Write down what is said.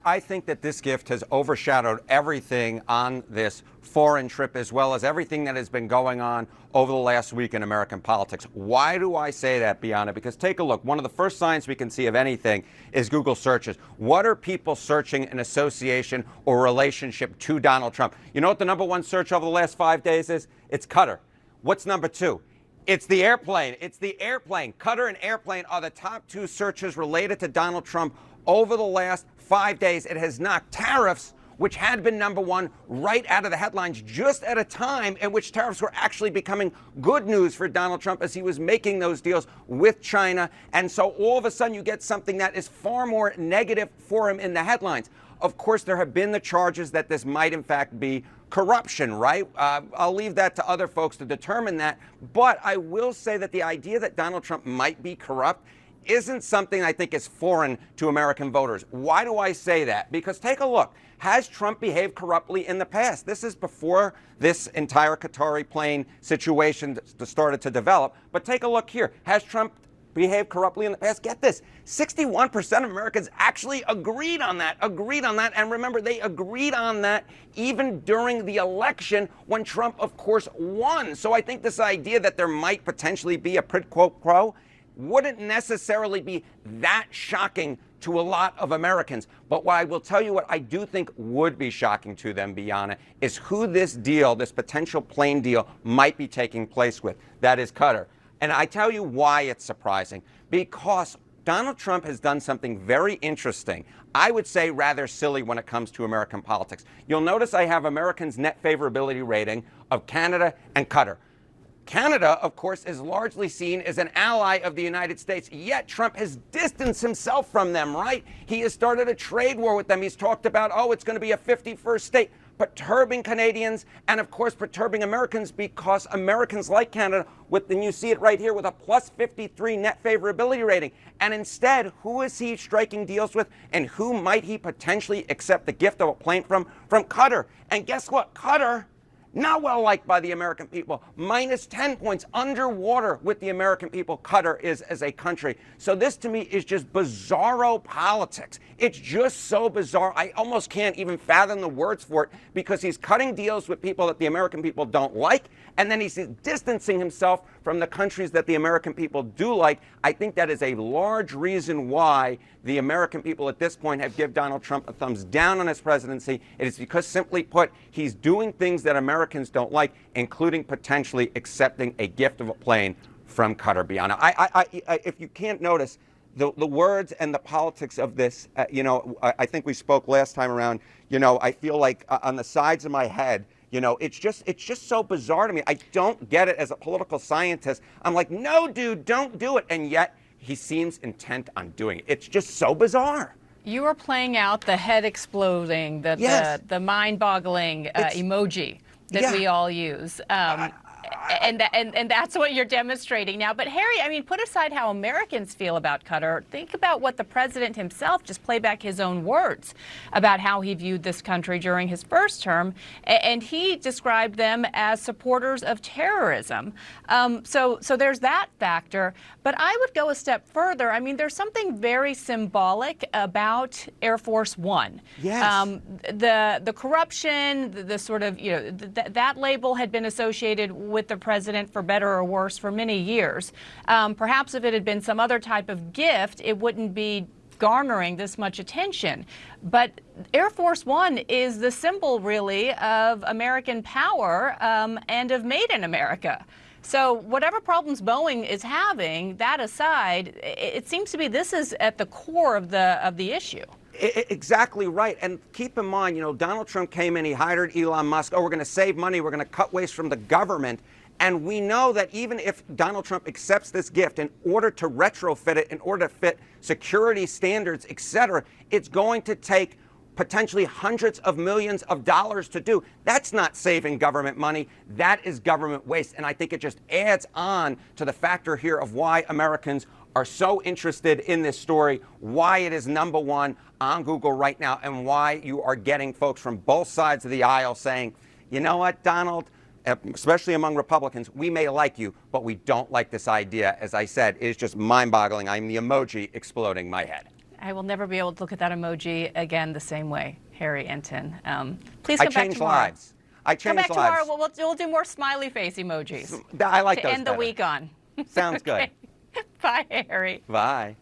I think that this gift has overshadowed everything on this foreign trip, as well as everything that has been going on over the last week in American politics. Why do I say that, Bianna? Because take a look. One of the first signs we can see of anything is Google searches. What are people searching in association or relationship to Donald Trump? You know what the #1 search over the last 5 days is? It's Qatar. What's number 2? It's the airplane. It's the airplane. Qatar and airplane are the top 2 searches related to Donald Trump over the last 5 days. It has knocked tariffs, which had been #1, right out of the headlines, just at a time in which tariffs were actually becoming good news for Donald Trump as he was making those deals with China. And so all of a sudden you get something that is far more negative for him in the headlines. Of course, there have been the charges that this might in fact be corruption, right? I'll leave that to other folks to determine that. But I will say that the idea that Donald Trump might be corrupt isn't something I think is foreign to American voters. Why do I say that? Because take a look. Has Trump behaved corruptly in the past? This is before this entire Qatar Airplane situation started to develop. But take a look here. Has Trump behaved corruptly in the past? Get this. 61% of Americans actually agreed on that. And remember, they agreed on that even during the election when Trump, of course, won. So I think this idea that there might potentially be a quid pro quo wouldn't necessarily be that shocking to a lot of Americans. But what I will tell you, what I do think would be shocking to them, Bianna, is who this deal, this potential plane deal, might be taking place with. That is Qatar. And I tell you why it's surprising. Because Donald Trump has done something very interesting, I would say rather silly when it comes to American politics. You'll notice I have Americans' net favorability rating of Canada and Qatar. Canada, of course, is largely seen as an ally of the United States, yet Trump has distanced himself from them, right? He has started a trade war with them. He's talked about, oh, it's going to be a 51st state, perturbing Canadians and, of course, perturbing Americans because Americans like Canada, and you see it right here with a plus 53 net favorability rating. And instead, who is he striking deals with, and who might he potentially accept the gift of a plane from? From Qatar. And guess what? Qatar, not well liked by the American people. Minus 10 points, underwater with the American people, Qatar is as a country. So this to me is just bizarro politics. It's just so bizarre. I almost can't even fathom the words for it, because he's cutting deals with people that the American people don't like, and then he's distancing himself from the countries that the American people do like. I think that is a large reason why the American people at this point have given Donald Trump a thumbs down on his presidency. It is because, simply put, he's doing things that Americans don't like, including potentially accepting a gift of a plane from Qatar. Bianna, if you can't notice, the words and the politics of this, I think we spoke last time around, I feel like on the sides of my head, it's just so bizarre to me. I don't get it as a political scientist. I'm like, no, dude, don't do it. And yet he seems intent on doing it. It's just so bizarre. You are playing out the head exploding, the mind-boggling emoji that we all use. And that's what you're demonstrating now. But Harry, I mean, put aside how Americans feel about Qatar. Think about what the president himself, just play back his own words about how he viewed this country during his first term. And he described them as supporters of terrorism. So there's that factor. But I would go a step further. I mean, there's something very symbolic about Air Force One. Yes. The corruption, the sort of, that label had been associated with the president, for better or worse, for many years. Perhaps if it had been some other type of gift, it wouldn't be garnering this much attention. But Air Force One is the symbol, really, of American power and of Made in America. So whatever problems Boeing is having, that aside, it seems to be this is at the core of the issue. Exactly right. And keep in mind, Donald Trump came in, he hired Elon Musk. Oh, we're going to save money, we're going to cut waste from the government. And we know that even if Donald Trump accepts this gift, in order to retrofit it, in order to fit security standards, et cetera, it's going to take potentially hundreds of millions of dollars to do. That's not saving government money. That is government waste. And I think it just adds on to the factor here of why Americans are so interested in this story, why it is #1 on Google right now, and why you are getting folks from both sides of the aisle saying, you know what, Donald, especially among Republicans, we may like you, but we don't like this idea. As I said, it is just mind-boggling. I'm the emoji exploding my head. I will never be able to look at that emoji again the same way, Harry Enton. Please come back tomorrow. Lives. I change lives. Come back tomorrow. We'll do more smiley face emojis. I like to those end better. the week on. Sounds good. Bye, Harry. Bye.